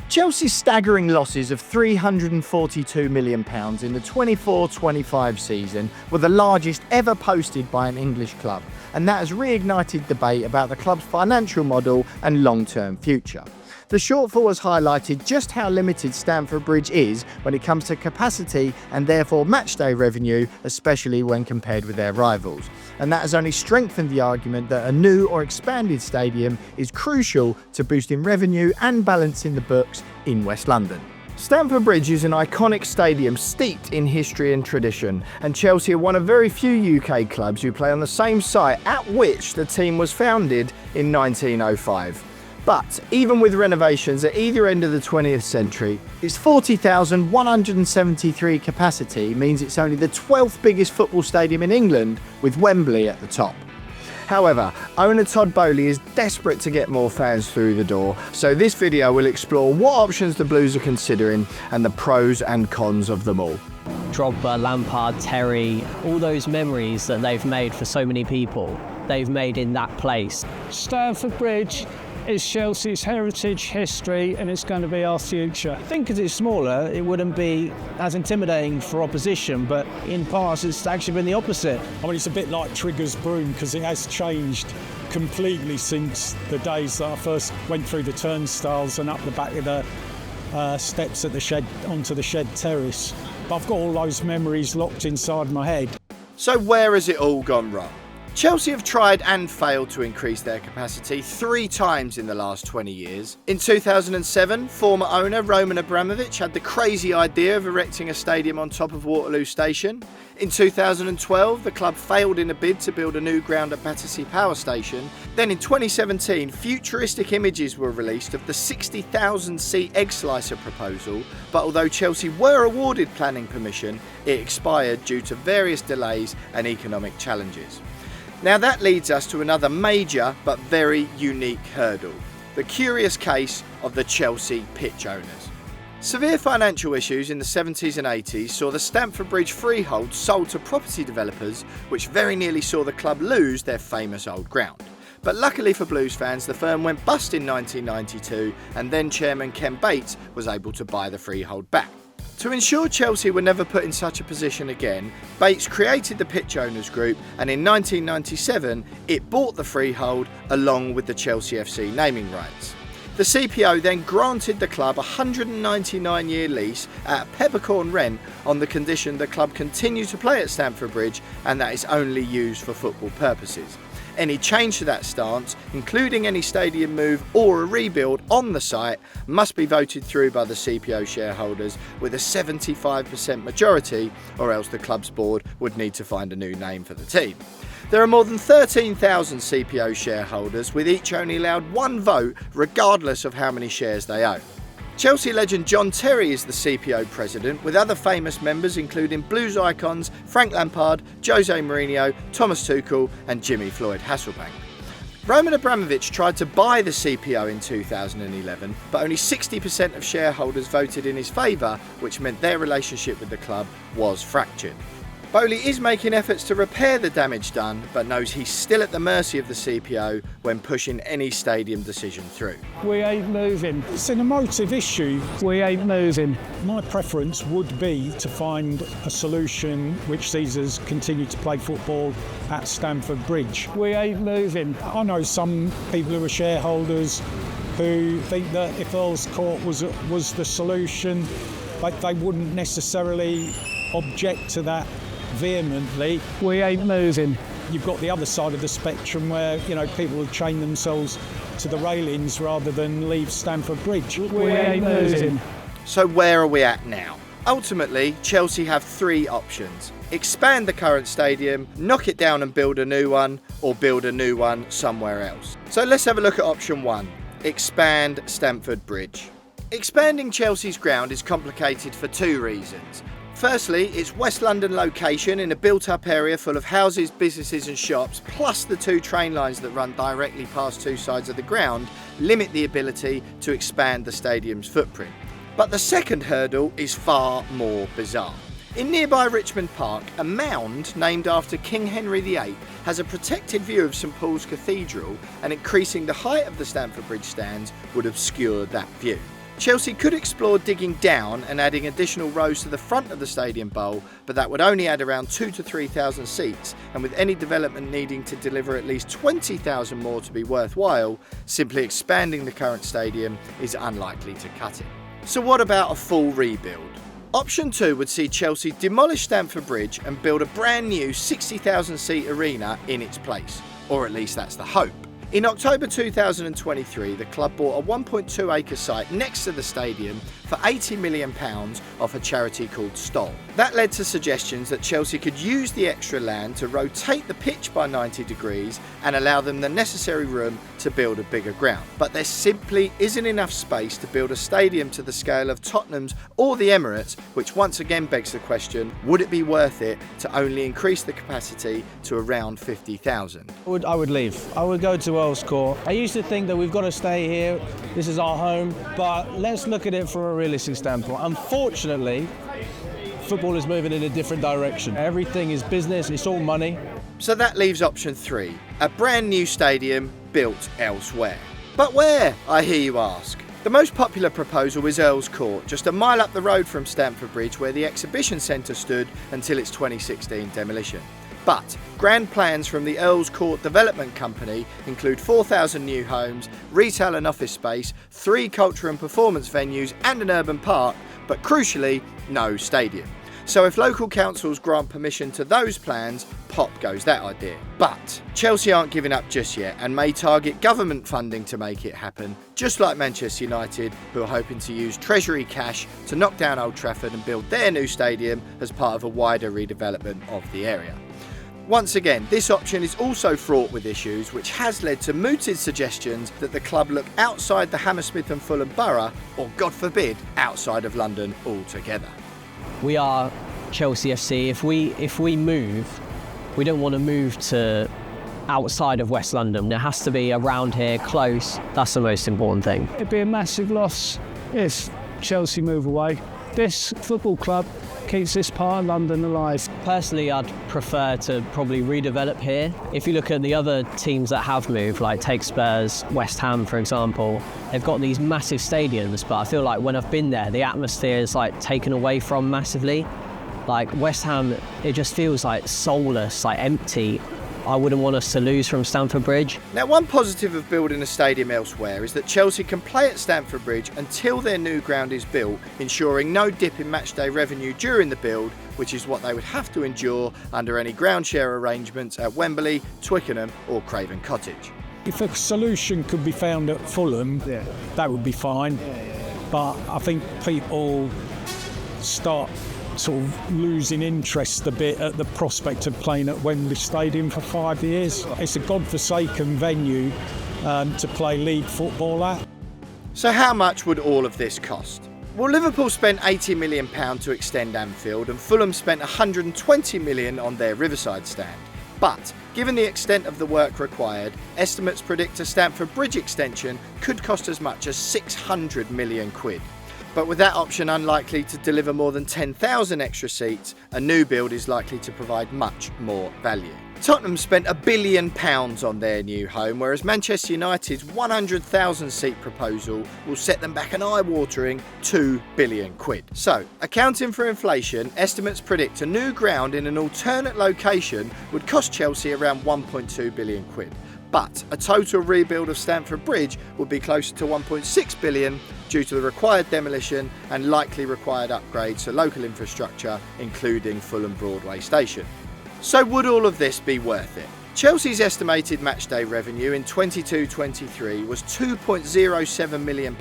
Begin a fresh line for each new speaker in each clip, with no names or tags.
Chelsea's staggering losses of £342 million in the 24-25 season were the largest ever posted by an English club, and that has reignited debate about the club's financial model and long-term future. The shortfall has highlighted just how limited Stamford Bridge is when it comes to capacity and therefore matchday revenue, especially when compared with their rivals. And that has only strengthened the argument that a new or expanded stadium is crucial to boosting revenue and balancing the books in West London. Stamford Bridge is an iconic stadium steeped in history and tradition, and Chelsea are one of very few UK clubs who play on the same site at which the team was founded in 1905. But even with renovations at either end of the 20th century, its 40,173 capacity means it's only the 12th biggest football stadium in England, with Wembley at the top. However, owner Todd Boehly is desperate to get more fans through the door, so this video will explore what options the Blues are considering and the pros and cons of them all.
Drogba, Lampard, Terry, all those memories that they've made for so many people, they've made in that place.
Stamford Bridge is Chelsea's heritage, history, and it's going to be our future. I think because it's smaller, it wouldn't be as intimidating for opposition, but in past it's actually been the opposite.
I mean, it's a bit like Trigger's broom because it has changed completely since the days that I first went through the turnstiles and up the back of the steps at the shed onto the shed terrace. But I've got all those memories locked inside my head.
So where has it all gone wrong? Chelsea have tried and failed to increase their capacity 3 times in the last 20 years. In 2007, former owner Roman Abramovich had the crazy idea of erecting a stadium on top of Waterloo Station. In 2012, the club failed in a bid to build a new ground at Battersea Power Station. Then in 2017, futuristic images were released of the 60,000-seat egg slicer proposal, but although Chelsea were awarded planning permission, it expired due to various delays and economic challenges. Now that leads us to another major but very unique hurdle, the curious case of the Chelsea pitch owners. Severe financial issues in the 70s and 80s saw the Stamford Bridge freehold sold to property developers, which very nearly saw the club lose their famous old ground. But luckily for Blues fans, the firm went bust in 1992 and then chairman Ken Bates was able to buy the freehold back. To ensure Chelsea were never put in such a position again, Bates created the Pitch Owners Group, and in 1997 it bought the freehold along with the Chelsea FC naming rights. The CPO then granted the club a 199-year lease at a peppercorn rent on the condition the club continue to play at Stamford Bridge and that it's only used for football purposes. Any change to that stance, including any stadium move or a rebuild on the site, must be voted through by the CPO shareholders with a 75% majority, or else the club's board would need to find a new name for the team. There are more than 13,000 CPO shareholders, with each only allowed one vote regardless of how many shares they own. Chelsea legend John Terry is the CPO president, with other famous members including Blues icons Frank Lampard, Jose Mourinho, Thomas Tuchel and Jimmy Floyd Hasselbank. Roman Abramovich tried to buy the CPO in 2011, but only 60% of shareholders voted in his favour, which meant their relationship with the club was fractured. Boehly is making efforts to repair the damage done, but knows he's still at the mercy of the CPO when pushing any stadium decision through.
We ain't moving.
It's an emotive issue.
We ain't moving.
My preference would be to find a solution which sees us continue to play football at Stamford Bridge.
We ain't moving.
I know some people who are shareholders who think that if Earl's Court was the solution, but they wouldn't necessarily object to that vehemently.
We ain't moving.
You've got the other side of the spectrum where, people will chain themselves to the railings rather than leave Stamford Bridge.
We ain't moving.
So where are we at now? Ultimately, Chelsea have 3 options. Expand the current stadium, knock it down and build a new one, or build a new one somewhere else. So let's have a look at option 1, expand Stamford Bridge. Expanding Chelsea's ground is complicated for 2 reasons. Firstly, its West London location in a built-up area full of houses, businesses and shops, plus the 2 train lines that run directly past 2 sides of the ground, limit the ability to expand the stadium's footprint. But the second hurdle is far more bizarre. In nearby Richmond Park, a mound named after King Henry VIII has a protected view of St Paul's Cathedral, and increasing the height of the Stamford Bridge stands would obscure that view. Chelsea could explore digging down and adding additional rows to the front of the Stadium Bowl, but that would only add around 2,000 to 3,000 seats, and with any development needing to deliver at least 20,000 more to be worthwhile, simply expanding the current stadium is unlikely to cut it. So what about a full rebuild? Option 2 would see Chelsea demolish Stamford Bridge and build a brand new 60,000 seat arena in its place, or at least that's the hope. In October 2023, the club bought a 1.2 acre site next to the stadium for £80 million off a charity called Stoll. That led to suggestions that Chelsea could use the extra land to rotate the pitch by 90 degrees and allow them the necessary room to build a bigger ground. But there simply isn't enough space to build a stadium to the scale of Tottenham's or the Emirates, which once again begs the question, would it be worth it to only increase the capacity to around 50,000?
I would leave. I would go to Earls Court. I used to think that we've got to stay here, this is our home, but let's look at it from a realistic standpoint. Unfortunately, football is moving in a different direction. Everything is business, it's all money.
So that leaves option 3, a brand new stadium built elsewhere. But where, I hear you ask? The most popular proposal is Earls Court, just a mile up the road from Stamford Bridge where the exhibition centre stood until its 2016 demolition. But grand plans from the Earls Court Development Company include 4,000 new homes, retail and office space, 3 culture and performance venues and an urban park, but crucially, no stadium. So if local councils grant permission to those plans, pop goes that idea. But Chelsea aren't giving up just yet and may target government funding to make it happen, just like Manchester United, who are hoping to use Treasury cash to knock down Old Trafford and build their new stadium as part of a wider redevelopment of the area. Once again, this option is also fraught with issues, which has led to mooted suggestions that the club look outside the Hammersmith and Fulham borough, or God forbid, outside of London altogether.
We are Chelsea FC. If we move, we don't want to move to outside of West London. It has to be around here, close. That's the most important thing.
It'd be a massive loss if Chelsea move away. This football club keeps this part of London alive.
Personally, I'd prefer to probably redevelop here. If you look at the other teams that have moved, like take Spurs, West Ham for example, they've got these massive stadiums, but I feel like when I've been there, the atmosphere is like taken away from massively. Like West Ham, it just feels like soulless, like empty. I wouldn't want us to lose from Stamford Bridge.
Now, one positive of building a stadium elsewhere is that Chelsea can play at Stamford Bridge until their new ground is built, ensuring no dip in matchday revenue during the build, which is what they would have to endure under any ground share arrangements at Wembley, Twickenham or Craven Cottage.
If a solution could be found at Fulham, that would be fine. But I think people start sort of losing interest a bit at the prospect of playing at Wembley Stadium for 5 years. It's a godforsaken venue to play league football at.
So how much would all of this cost? Well, Liverpool spent £80 million to extend Anfield and Fulham spent £120 million on their Riverside stand. But given the extent of the work required, estimates predict a Stamford Bridge extension could cost as much as £600 million. But with that option unlikely to deliver more than 10,000 extra seats, a new build is likely to provide much more value. Tottenham spent £1 billion on their new home, whereas Manchester United's 100,000 seat proposal will set them back an eye-watering £2 billion. So, accounting for inflation, estimates predict a new ground in an alternate location would cost Chelsea around £1.2 billion. But a total rebuild of Stamford Bridge would be closer to £1.6 billion due to the required demolition and likely required upgrades to local infrastructure, including Fulham Broadway Station. So would all of this be worth it? Chelsea's estimated matchday revenue in 22-23 was £2.07 million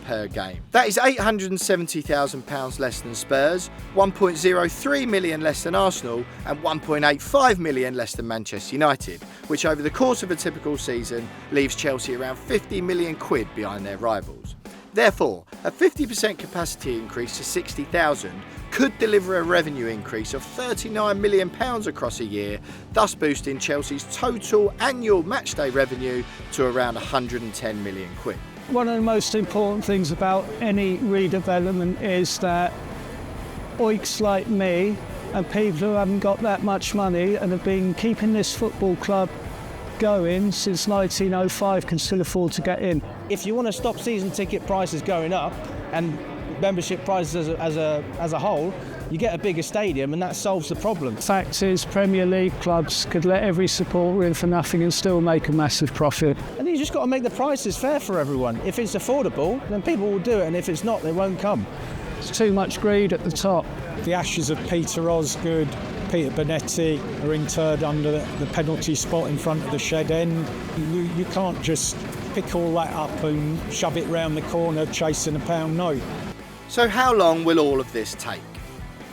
per game. That is £870,000 less than Spurs, £1.03 million less than Arsenal and £1.85 million less than Manchester United, which over the course of a typical season leaves Chelsea around £50 million behind their rivals. Therefore, a 50% capacity increase to 60,000 could deliver a revenue increase of £39 million across a year, thus boosting Chelsea's total annual matchday revenue to around £110 million.
One of the most important things about any redevelopment is that oiks like me and people who haven't got that much money and have been keeping this football club going since 1905 can still afford to get in.
If you want to stop season ticket prices going up and membership prices as a whole, you get a bigger stadium and that solves the problem.
Fact is, Premier League clubs could let every supporter in for nothing and still make a massive profit.
And you just got to make the prices fair for everyone. If it's affordable, then people will do it, and if it's not, they won't come.
There's too much greed at the top.
The ashes of Peter Osgood, Peter Bonetti are interred under the penalty spot in front of the shed end. You can't just pick all that up and shove it round the corner chasing a pound note.
So how long will all of this take?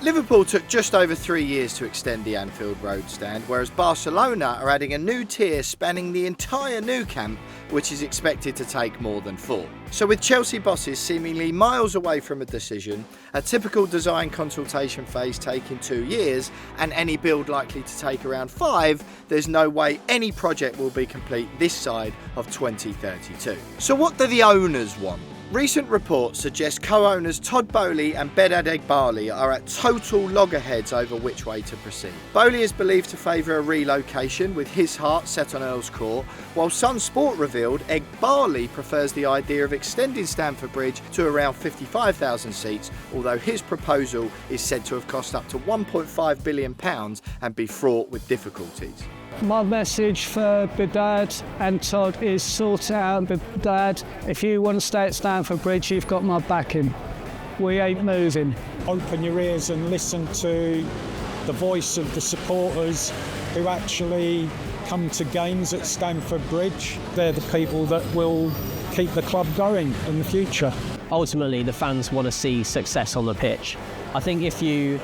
Liverpool took just over 3 years to extend the Anfield Road stand, whereas Barcelona are adding a new tier spanning the entire Nou Camp, which is expected to take more than 4. So with Chelsea bosses seemingly miles away from a decision, a typical design consultation phase taking 2 years, and any build likely to take around 5, there's no way any project will be complete this side of 2032. So what do the owners want? Recent reports suggest co-owners Todd Boehly and Bedad Eghbali are at total loggerheads over which way to proceed. Boehly is believed to favour a relocation with his heart set on Earl's Court, while Sun Sport revealed Eghbali prefers the idea of extending Stamford Bridge to around 55,000 seats, although his proposal is said to have cost up to £1.5 billion and be fraught with difficulties.
My message for Bedad and Todd is sort it out. Bedad, if you want to stay at Stamford Bridge, you've got my backing. We ain't moving.
Open your ears and listen to the voice of the supporters who actually come to games at Stamford Bridge. They're the people that will keep the club going in the future.
Ultimately, the fans want to see success on the pitch. I think if you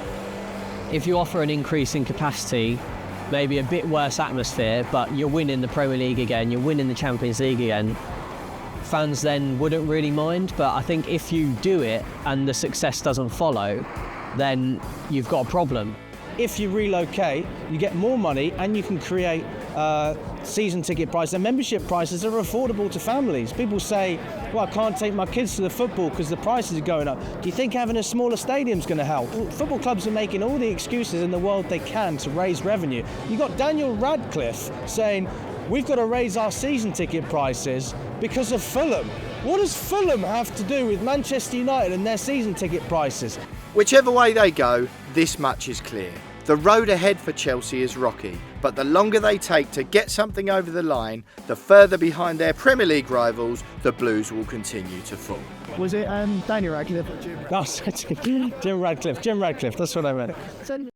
offer an increase in capacity, maybe a bit worse atmosphere, but you're winning the Premier League again, you're winning the Champions League again, fans then wouldn't really mind. But I think if you do it and the success doesn't follow, then you've got a problem.
If you relocate, you get more money and you can create season ticket prices. And membership prices are affordable to families. People say, well, I can't take my kids to the football because the prices are going up. Do you think having a smaller stadium is going to help? Well, football clubs are making all the excuses in the world they can to raise revenue. You've got Daniel Radcliffe saying, we've got to raise our season ticket prices because of Fulham. What does Fulham have to do with Manchester United and their season ticket prices?
Whichever way they go, this much is clear. The road ahead for Chelsea is rocky, but the longer they take to get something over the line, the further behind their Premier League rivals the Blues will continue to fall.
Was it Daniel Radcliffe?
No, Jim Radcliffe, that's what I meant.